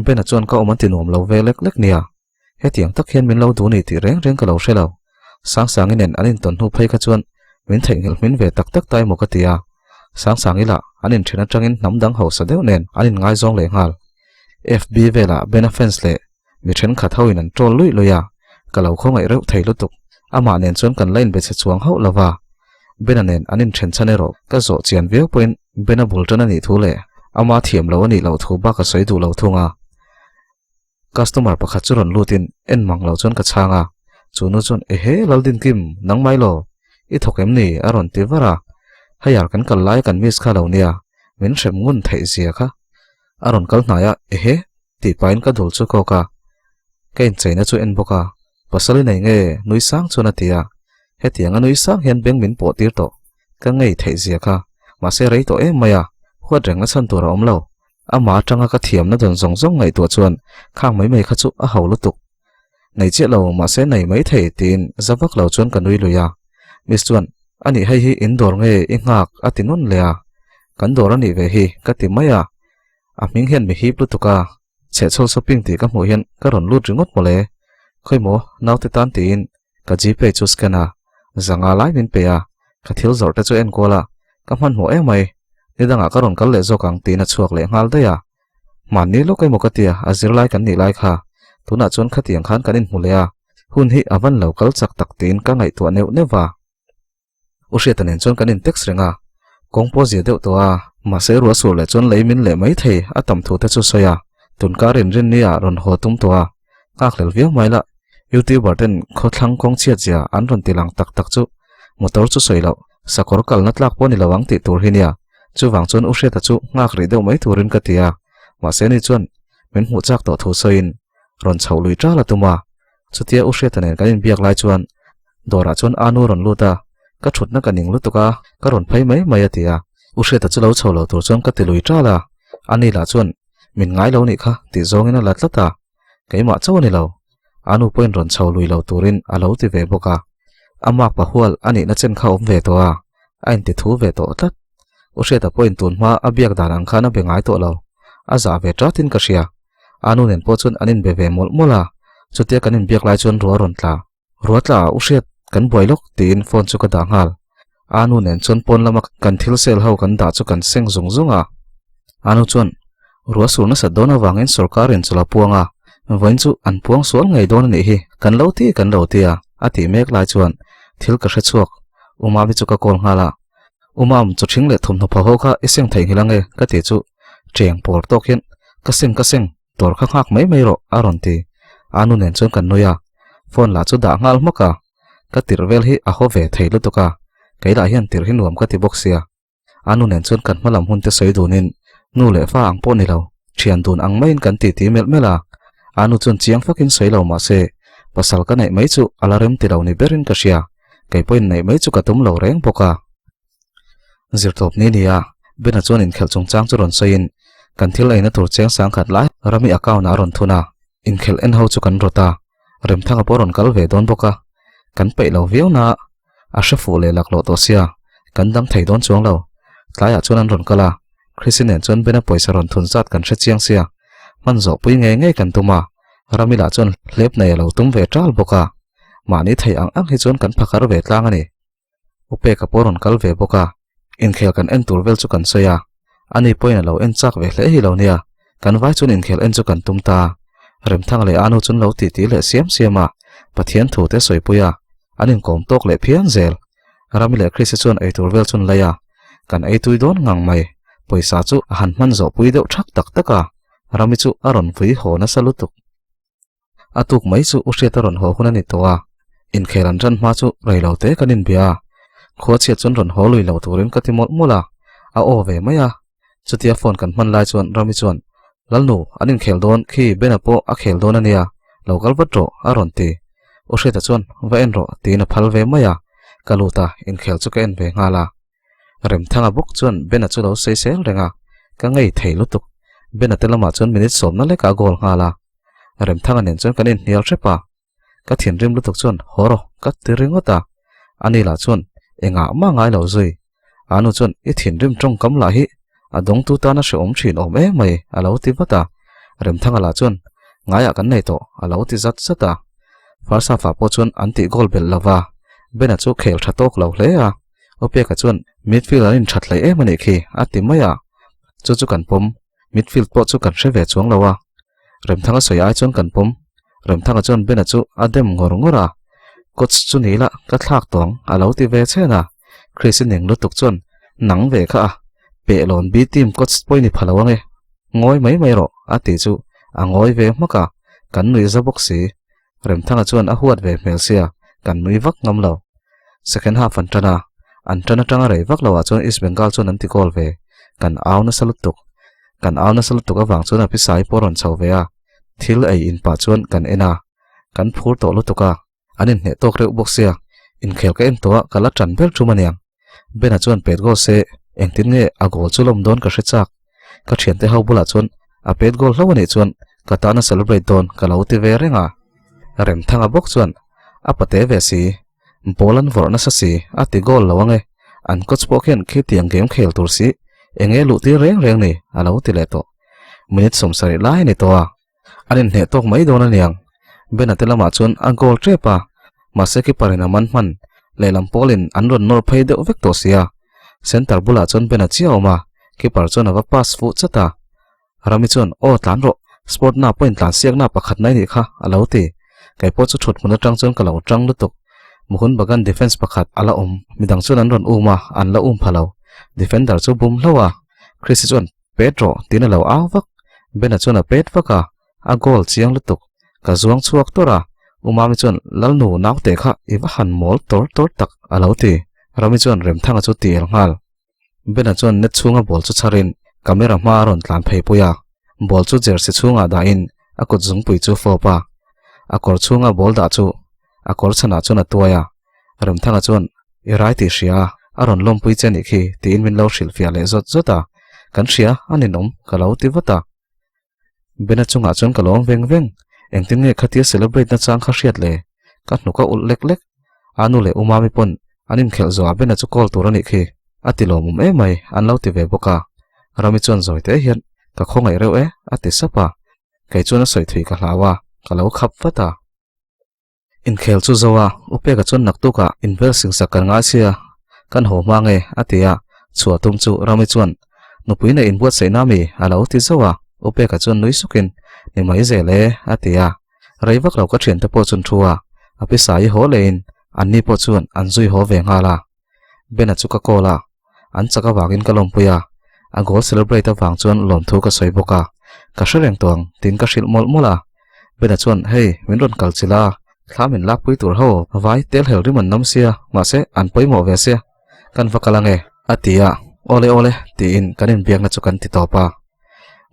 A: bena chuan ka oman ti nom lo ve lek lek nia hetiang tak hian min lo du ni ti reng reng ka lo hrelo sang sang in anin ton hu phei ka chuan min thei ngel min ve tak tak tai mo ka tia sang sang ila anin thina tangin namdang ho sa deu nen anin ngai zong le ngal fb vela bena fence le mi then khat hoin an trol lui loya kalau khongai reu thei lutuk ama nen chuan kan line be che chuang ho lova bena nen anin then chanero ka zo chian veu point bena bultan ani thule ama thiam lo ani lo thu ba ka sei du lo thunga customer pakhat churon lutin en manglo chuan ka changa chunu chuan he laldin kim nang mai lo I thokem ni aron tivara hayar kan kal lai kan mis kha lo nia min shem ngun thei zia kha aron kal hnaya he ti pain ka dul chu ko ka kein chaina chu en boka pasali nei nge nui sang chuna tia hetianga nui sang hian beng min po tir to ka ngei thei zia kha ma se rei to e maya huat reng a chan tur om lo ama tanga ka thiam na don zong zong ngai to chuan khang mai mai kha chu a haw lutuk nei che lo ma se nei mai thei tin zawak lo chuan ka nui luya mis chuan ani hei hi indoor nge ingak atinun lea kan dor ani ve hi ka ti maya a ming hian mi hi plutuka che chol shopping ti ka mo hian ka ron lut ringot mole khoimo naute tan tin ka gpay chu scanna zanga lai min pe a ka thil zor ta chu en kola ka man mo e mai nidanga ka ron kal le zo kang ti na chuak le ngal da ya man ni lo kai mo ka tia azir lai kan ni lai kha tuna chon khatiang khan kanin mulea hun hi avan local chak tak tin ka ngai to neu newa ushetanen chon kanin text renga kongpo je deu to a ma se ro sur le chon leimin le mai thei atam thu te chu soya tun ka rin rin nia ron ho tum to a ka khlel viau mai la youtuber ten khothlang kong chia chia an ron tilang tak tak chu motor chu soilo sakor kal na tlak poni lawang ti tur hinia chu wang chon usheta chu ngak ri deu mai turin ka tia ma se ni chon men hu chak to thu soin ron chho lui tra la tuma chutia ushetanen kanin biak lai chuan dora chon anu ron luta ka thutna kaning lutuka ka ron phai mai mai atia usheta chu lo chholo tur chon ka tilui tra la ani la chuan min ngai lo ni kha ti zongina la tlata keima chawni lo anu point ron chho lui lo turin alo ti ve boka amak pa hual ani na chen kha om ve to a ain ti thu ve to tat usheta point tun ma abiak dan ang khana be ngai to lo aza ve tratin ka sia anu nen po chun anin be ve mol mola chutia kanin biak lai chon ro ron tla ruatla ushet kan boilok tin phone chu ka dangal anu nen chon pon lama kan thil sel ho kan da chu kan seng zung zunga anu chon ruwa surna sa dona wangin sarkarin chula puanga voin chu an puang sual ngai don ni hi kan lo ti a ati mek lai chuan thil ka hre chuak uma bi chu ka kol ngala umam chu thing le thum no pha ho kha iseng thei hilange ka ti chu treng por tok hian ka seng tor kha khak mai mai ro aron ti anu nen chon kan noya phone la chu da ngal maka ka tirvel hi a ho ve thei lu to ka keila hian tir hin nuam ka ti boxia anu nen chon kan malam hun te sei dunin nu le fa ang po ni lo thian dun ang main kan ti mel mela anu chon chiang fakin sei lo ma se pasal ka nei mai chu alarm ti lo ni berin ka sia kai point nei mai chu ka tum lo reng poka zirtop ni nia bena chon in khel chung chang chu ron sein kan thil aina tur cheng sang khat lai rami account na ron thuna in khel en ho chu kan rota rem thanga poron kal ve don boka kan pe lo viau na a shafu le lak lo to sia kan dang thei don chuang lo tlaya chuan an ron kala christian chon bena poisa ron thun zat kan hre chiang sia man zo pui nge nge kan tuma ramila chon lep nei lo tum ve tral boka mani thei ang hi chon kan phakar ve tlang ani upe ka poron kal ve boka in khel kan en tur vel chu kan soya ani poina lo en chak ve hle hi lo nia kan vai chun in khel en chu kan tum ta rem thang le anu chun lo ti le siam siama pathian thu te soi puya anin kom tok le phian zel ramile christian ei tur vel chun laya kan ei tui don ngang mai poisa chu han man zo pui deuh thak tak taka rami chu aron vui ho na salutuk atuk mai chu usheta ron ho hunani towa in khelan ran ma chu reilo te kanin bia kho che chun ron ho lui lo turin katimol mula a o ve maya chutia phone kan man lai chuan rami chuan lalnu anin khel don khi benapo a khel don ania local vatro aron ti ose ta chuan va en ro tina phal ve maya kaluta in khel chu ka en ve nga la rem thanga buk chuan bena chu lo sei sel renga ka ngei thei lutuk bena telama chuan minute som na le ka gol nga la rem thanga nen chuan kanin nial trepa ka thian rim lutuk chuan horo ka tiringota ani la chuan enga ma ngai lo zui anu chuan I thian rim trong kam la hi adong tu ta na se om thin om e mai alo ti bata rem thanga la chuan ngaya kan nei to alo ti zat zata farsa fa po chuan anti gol bel lava bena chu khel thatok lo hle a ope ka chuan midfield in that lai e mani khi ati maya chu kan pom midfield po chu kan reve chuang lawa rem thanga soya chuan kan pom rem thanga chuan bena chu adem ngora coach chu nila ka thlak tong alo ti ve chena christening lutuk chuan nang ve kha pe lon bi team coach point ni phalawange ngoi mai ro ati chu angoi ve maka kan nui za boxi rem thanga chuan a huat ve melsia kan nui vak ngam lo second half antana tanga rei vak lawa chuan East Bengal chuan anti goal ve kan auna salutuk awang chuan a pisai poron chawve a thil ei in pa chuan kan ena kan phur to lutuka anin ne tok reu boxia in khel ka en to kala tran bel thumaniang bena chuan pet go se engtin nge a gol chulom don ka hrecak ka thiante hau bula chuan a pet gol hlawani chuan katana celebrate don kalauti ve renga rem thanga bok chuan a pate ve si bolan vorna sa si ati gol lawange an coach pokhen khi tiang game khel tur si enge lu ti reng ni alo ti le to minute somsari lai ni to a anin ne tok mai don aniang bena telama chuan a gol trepa maseki parina man lelam polin anron nor phei de vector sia center bula chuan bena chiauma keeper chuan ava pass fu chata rami chuan o tlan ro sport na point tlan siak na pakhat nai ni kha alo ti kai po chu thut mun tang chuan kalo tang lutuk muhun bagan defense pakhat ala midang chuan anron uma an la phalo defender chu bum hlawa Chris chuan Pedro tina lo awak bena chuan a pet waka a goal chiang lutuk ka zuang chuak tora umami chuan lalnu naute kha iwa han mol tor tak alo ti rami chuan rem thanga chu tir ngal bena chuan net chunga bol chu charin camera ma ron tlan phei puya bol chu jersey chunga da in a kut zung pui chu fopa a kor chunga bol da chu a kor chana chuna tuaya rem thanga chuan irai ti ria aron lom pui chani khi ti in min lo shil fia le zota kan ria anin kalau ti wata bena chunga chuan kalong veng engtin nge khatia celebrate na chang kha riat le ka hnuka ul lek anu le umami pon anin khel zo bena chu kol turani khi atilomum e mai an lo ti ve boka rami chuan zoite hian ka khongai reu e ati sapa kai chuan a soi thui ka hlawa kalau khap wata in khel chu zowa upe ka chuan naktuka inversing sakar nga sia kan ho mange atia chuatum chu rami chuan nupuina in buat seinami alo ti zowa upe ka chuan nui sukin ni mai zele atia reivak lo ka thian te po chun thua api sai ho lein anni po chuan anzui ho ve ngala bena chu ka kola an chaka wagin kalom puya a gol celebrate awang chuan lom thu ka soi boka ka shereng tong tin ka shil mola bena chuan hei minron kalchila thlamin lak pui tur ho vai tel hel riman nam sia ma se an poimo ve sia kan vakalange atia ole ti in kanin biak na chu kan ti topa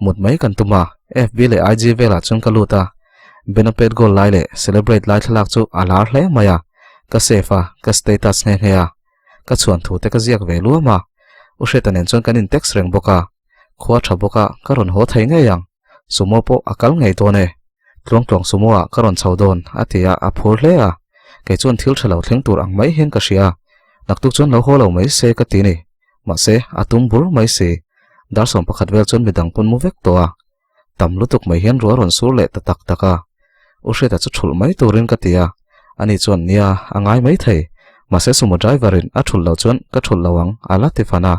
A: mut mai kan tuma FB le IG vela chun kaluta benefit goal lai le celebrate lai thlak chu alar hle maya ka sefa ka status nge ya ka chuan thu te ka ziak ve luama u shetanen chon kanin text reng boka khwa tha boka karon ho thai nge yang sumo po akal ngei to ne tlong sumo a karon chaudon atia a phur hle a ke chon thil thalo thleng tur ang mai hen ka sia naktuk chon lo ho lo mai se ka ti ni ma se atum bur mai se dar som pakhat vel chon midang pon mu vek to a tam lutuk mai hian ro ron sur le tatak taka u sheta chu thul mai turin ka tia ani chon nia angai mai thei ma se sumo driverin a thul lo chon ka thul lawang ala ti fana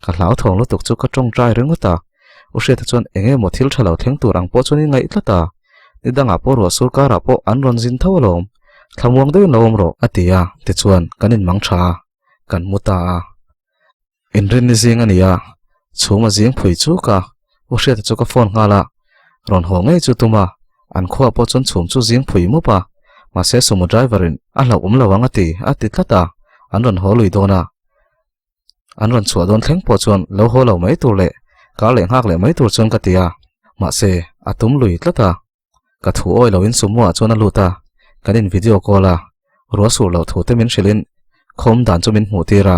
A: ka hlau thong lutuk chu ka tong trai rengota u sheta chon enge mo thil thalo thleng tur ang po choni ngai tlata idanga po ro sur ka ra po an ron jin thawlom thamwang de lom ro atia ti chuan kanin mangtha kan muta inrin ni zing ania chuma jing phui chu ka u sheta chu ka phone ngala ron ho ngai chu tuma an khwa po chon chum chu jing phui mu pa ma se sumo driverin a hlau lawang ati tlata an ron ho lui dona an ron chua don thleng po chon lo ho lo mai tur le ka le hak le mai tur chon ka tia ma se atum lui tlata ka thu oi lo in sumo a chon a luta kan in video call a ruwa sur lo thu te min shilin khom dan chu min hmu tira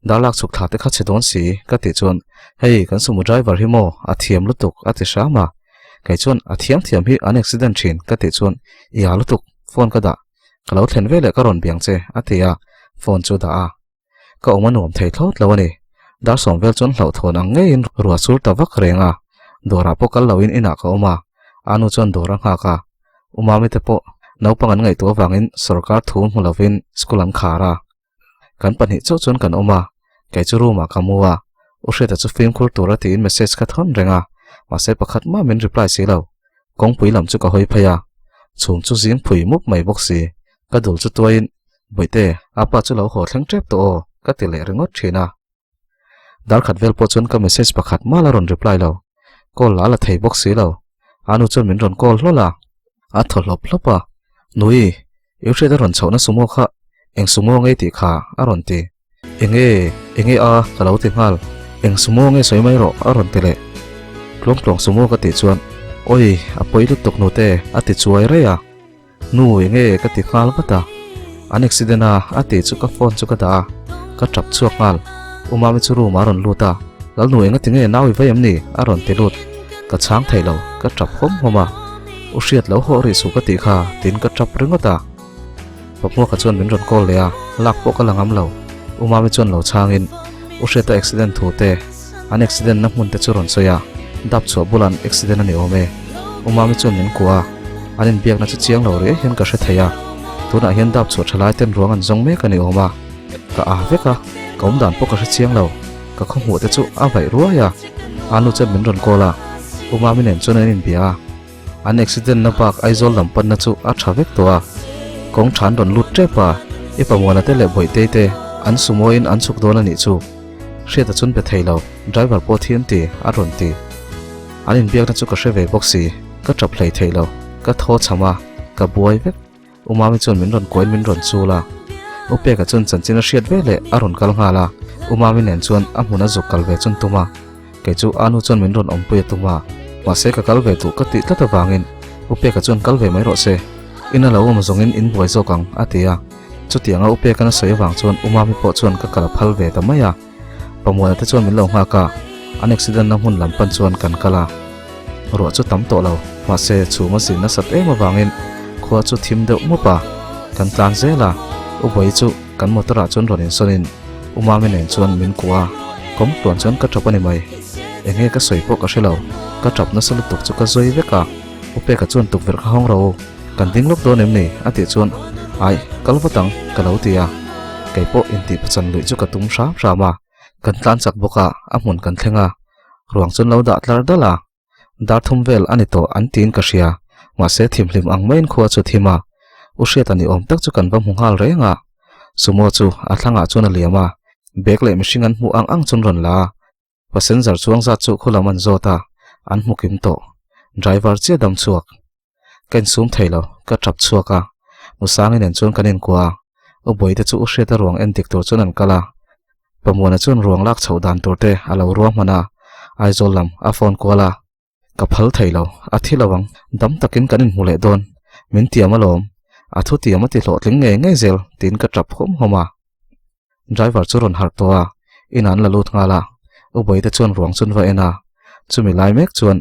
A: dalak chuk thla te kha chedon si ka ti chuan hei kan sumu driver hi mo a thiam lutuk a ti shama kai chuan a thiam hi an accident thin ka ti chuan i a lutuk phone ka da kalau thlen vele ka ron biang che a tia phone chu da a ka omanom thei thlot lawani dar som vel chon hlau thon ang ngein ruwa sur ta vak renga dora po kal lawin ina ka oma anu chon dora nga ka umami te po naupangan ngai to wangin sarkar thum hulovin skulan khara kan pani chu chon kan oma kai chu ruma kamuwa ushe ta chu film khur tura tin message ka thon renga ma se pakhat ma min reply si lo kong pui lam chu ka hoi phaya chum chu jing phui mup mai boxi ka dul chu toin boite apa chu lo ho thleng trep to ka ti le rengot thina dar khat vel po chon ka message pakhat ma la ron reply lo call la la thei boxi lo anu chon min ron call hlola a tholop hlopa nui euche da ron chona sumo kha eng sumo ngai ti kha a ron ti enge a kalau ti ngal eng sumo nge soimai ro a ron tele klong sumo ka ti chuan oi a poilu tok no te a ti chuai re ya nu enge ka ti khal pata an accident a ti chu ka phone chu ka da ka trap chuak ngal umami chu ru maron luta lal nu enga tinge nawi vayam ni a ron ti lut ka chang thailo ka trap khom homa ushiat lo ho ri su ka ti kha tin ka trap ringota papmo ka chuan min ron call le a lak po ka langam lo umami chuan lo changin ushiat accident thu te an accident na mun te chu ron soya dap chu bulan accident ani ome umami chuan min kuwa anin biak na chu chiang lo re hian ka hre thaya tuna hian dap chu thalai ten ruang an zong me ka ni oma ka a veka kom dan po ka hre chiang lo ka khom hu te chu a vai ruwa ya anu che min ron kola umami nen chuan anin bia an accident na bak aizol lampan na chu a thavek to a kong than ron lut trepa ipamona te le boi te an sumoin an chuk don ani chu hriat a chun pe thailo driver po thian ti a ron ti anin biak na chu ka hre ve boxi ka trap hlei thailo ka tho chama ka buai vek umami chun min ron koin min ron chula upe ka chun chanchina hriat vele a ron kal ngala umami nen chuan a hmuna zuk kal ve chun tuma ke chu anu chun min ron ompui tuma ma se ka kal ve tu ka ti tlata wangin upe ka chun kal ve mai ro se ina lo ma zongin in buai zo kang atia chu tianga upe kana soi wang chuan umami po chuan ka kala phal ve ta maya pamona te chuan min lo nga ka an accident na hun lampan chuan kan kala ro chu tam to lo ma se chu ma sin na sat ema wangin khwa chu thim de mopa kan tlan zela u boi chu kan motora chun ronin sonin umami nen chuan min kuwa kom tuan chuan ka thapani mai enge ka soi po ka hrelo ka trap na salu tuk chu ka zoi veka upe ka chuan tuk ver kha hong ro kan ding lok don em ni ati chuan ai kalwatang kalau tia kaipo inti pachan lui chu ka tum sha rama kan tlan chak boka amun kan thlenga ruang chun lo da tlar dala dar thum vel ani to an tin ka hria ma se thimhlim ang main khuwa chu thima ushet ani om tak chu kan va mungal renga sumo chu a thlanga chuna liama bek le mishing an mu ang chun ron la passenger chuang za chu khulaman zota an mukim to driver che dam chuak kan sum thailo ka trap chuaka musangin en chun kanin kwa o boite chu ushet a ruang en diktor chun an kala pamona chun ruang lak chhodan torte alo ruang mana aizol lam a phone kola ka phal thailo a thilawang dam takin kanin hule don min tiamalom a thu tiamati hlotling nge zel tin ka trap khom homa driver chu ron har towa inan la lut ngala u boite chuan ruang chun va ena chumi lai mek chuan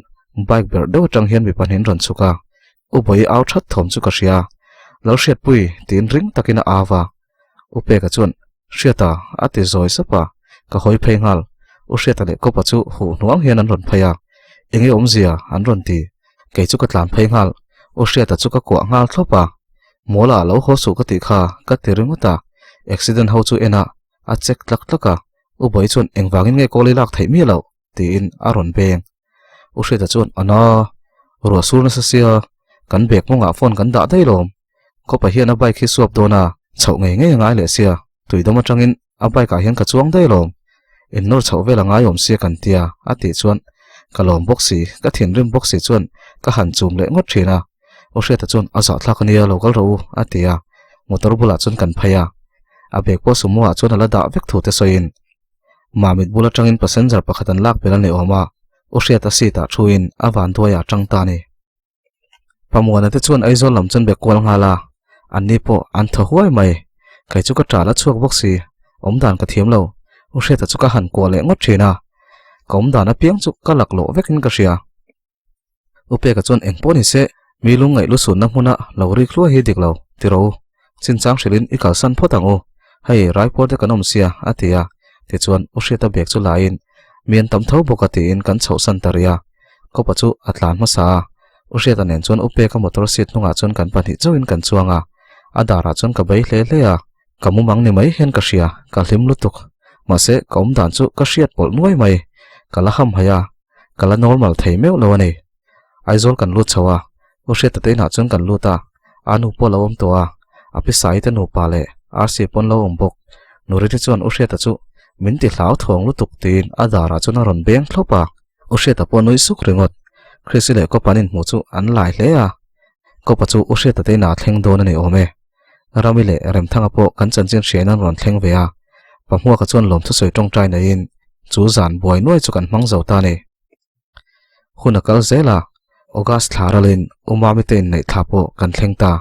A: bike ber do tang hian mi panin ron chuka u boi out that thom chu ka hria lo hriat pui tin ring takina awa u pe ka chuan hriata ati zoi sapa ka hoi phei ngal u hriata le ko pa chu hu nuang hian an ron phaya enge omzia an ron ti ke chu ka tlan phei ngal u hriata chu ka kwa ngal thlopa mola lo ho su ka ti kha ka ti ringota accident ho chu ena a check tlak tlaka u boi chuan engwangin nge koli lak thei mi lo ti in a ron beng u hriata chuan ana ro sur na sa sia kan bek monga phone kan da dai lom ko pa hian a bike hi suap dona chau ngai le sia tuidama tangin a bike ka hian ka chuang dai lom in nor chau vela ngai om sia kan tia ati chuan kalom boxi ka thin rim boxi chuan ka han chum le ngot thina o hriata chuan a za thlak ania local ro atia motor bula chuan kan phaya a bek po sumo a chuan ala da vek thu te soin mamit bula tangin passenger pakhatan lak bela ne oma o hriata sita thuin a van tuaya tangta ni pamona te chuan aizol lam chan bek kol ngala an ni po an tho huai mai kai chu ka tra la chuak bok si om dan ka thiam lo u hre ta chu ka han ko le ngot thina ka om dan a piang chu ka lak lo vekin ka ria upe ka chon eng poni se mi lung ngai lu sun na hmuna lo ri khlo hi dik lo ti ro chin chang shilin ikal san photangu hei raipor te kanom sia atia ti chuan u hre ta bek chu lain mian tam tho bokati in kan chho san taria ko pachu atlan ma sa u hre ta nen chuan upe ka motor seat nunga chuan kan pani chuin kan chuanga adara chuan ka bei hle hle a kamu mang ni mai hen ka ria ka hlim lutuk ma se kom dan chu ka hriat pol nuai mai kala ham haya kala normal thei meu lo ani aizol kan lut chawa u hre ta te na chuan kan luta anu po lo om to a api sai te nu pa le rc pon lo om bok nuri ti chuan u hre ta chu min ti hlau thong lutuk tin adara chuan a ron beng thlopa u hre ta pon nui suk ringot khrisile ko panin mu chu an lai hle a ko pa chu u hre ta te na thleng don ani ome ramile rem thanga po kan chan chin hrian an ron thleng ve a pahmuak ka chuan lom thu soi tong trai na in chu zan buai nuai chu kan hmang zo ta ni huna kal zela august tharalin umami te nei thapo kan thleng ta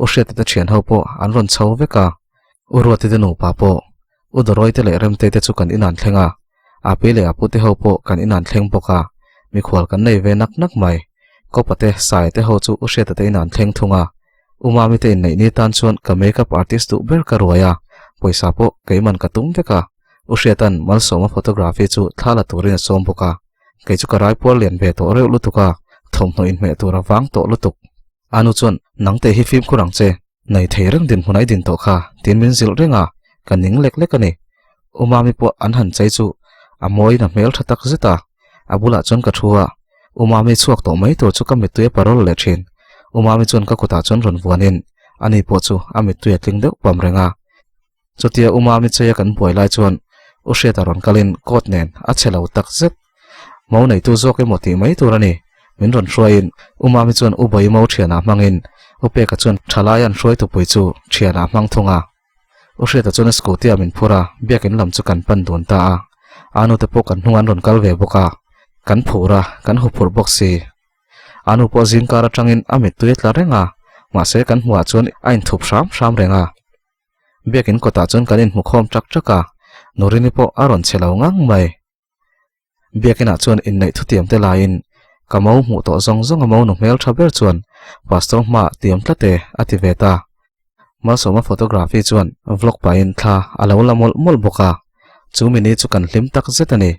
A: u hre ta thian ho po an ron chho veka u ruati te nu pa po u doroi te le rem te te chu kan inan thlenga a pe le apu te ho po kan inan thleng poka mi khwal kan nei ve nak nak mai ko pate sai te ho chu u hre ta te inan thleng thunga umami te nei ni tan chuan ka makeup artist tu ber ka roya poisa po keiman ka tum veka u hre tan mal soma photography chu thala turin som poka kei chu ka rai pol lian ve to reu lutuka thom no in me tu ra wang to lutuk anu chuan nangte hi film khurang che nei thei reng din hunai din to kha tin min zil renga kaning lek lek ani umami po an han chai chu amoi na mel thatak zeta abula chon ka thuwa umami chuak to mai to chu ka mitue parol le thin umami chon ka kuta chon ron vuanin ani po chu ami tuya tling deuh pam renga chutia umami cheya kan buai lai chuan u hre ta ron kalin kot nen a chelo tak zet mau nei tu zok e moti mai turani min ron hruain umami chuan u boi mau thiana mangin upe ka chuan thalaian hruai tu pui chu thiana mang thunga u hre ta chuan scooty amin phura biakin lam chu kan pan dun ta a anu te po kan hnungan ron kal ve boka kan phura kan hu phur boxi anu po zin kara tangin amit tuet la renga ma se kan hua chuan ain thup ram ram renga biakin kota chuan kanin mukhom trak traka nurini po aron chelo ngang mai biakina chuan in nei thutiam te lain kamau mu to zong zong amau no mel thaber chuan pastor ma tiam tlate ativeta ma soma photography chuan vlog pa in tha alo lamol mol boka chumini chu kan hlim tak zetani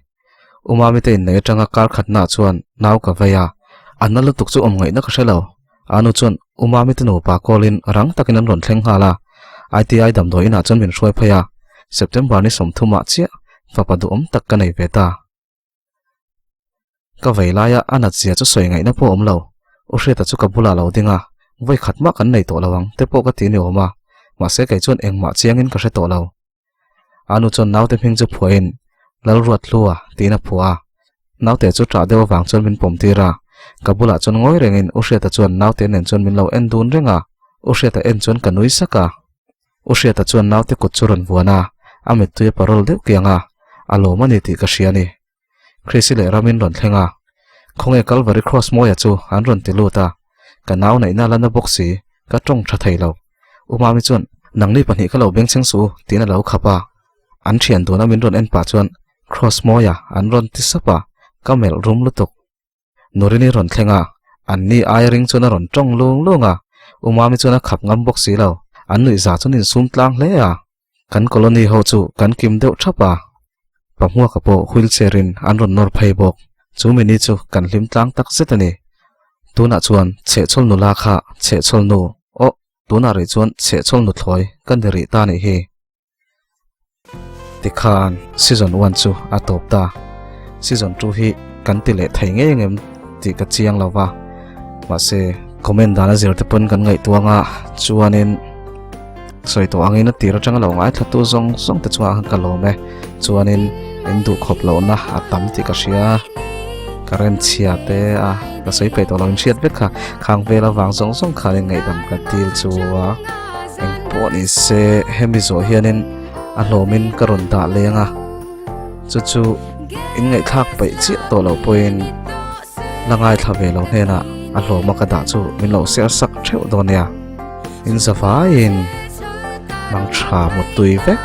A: umami te nei tanga kar khatna chuan naw ka vaya analu tuk chu om ngai na ka shelo anu chuan umami te no pa kolin rang takin an ron thleng hala iti dam do ina chuan min hruai phaya september ni somthuma chia fapadu om tak ka nei veta ka veilaya anat zia chu soi ngai na po om lo u hre ta chu ka bula lo dinga voi khatma kan nei to lawang te po ka ti ni oma ma se kai chuan engma chiangin ka hre to lo anu chuan naute phing chu phuain lal ruat lua tina phua naute chu tra dewa wang chuan min pom tira ka bula chuan ngoi rengin u hre ta chuan naute nen chuan min lo en dun renga u hre ta en chuan ka nui saka u hre ta chuan naute kut chu ron buana amit tuya parol deuh kianga alo mani ti ka hriani khrisile ramin ron thlenga khonge calvary cross moya chu an ron ti luta ka naw nei na lana boxi ka tong tha thailo umami chuan nangni pani ka lo beng cheng su tina lo khapa an thian dona min ron en pa chuan cross moya an ron ti sapa kamel rum lutuk nurini ron thlenga anni airing chuna ron tong lung lunga umami chuna khap ngam boxi lo an nui za chun in sum tlang hle a kan colony ho chu kan kim deuh thapa pahmua ka po wheelchairin an ron nor phei bok chumini chu kan hlim tlang tak zetani tuna chuan che chol nu la kha che chol nu o tuna ri chuan che chol nu thloi kan ri ta ni hi tikhan season 1 chu atop ta season 2 hi kan ti le thei nge ngem ti ka chiang lawa ma se comment dana zir te pon kan ngai tuanga chuanin soi to angin na tira tanga lo ngai thatu zong zong te chuwa ka lo me chuanin endu khop lo na atam ti ka sia karen chia te a ka sei pe to lo chiat bet kha khang vela wang zong zong kha ngai dam ka til chuwa eng po ni se hemi zo hianin a hlomin ka ron da lenga chu in ngai thak pe chi to lo poin langai thave lo hena a hloma ka da chu min lo ser sak theu do nia in zafa in mang tha một tui vek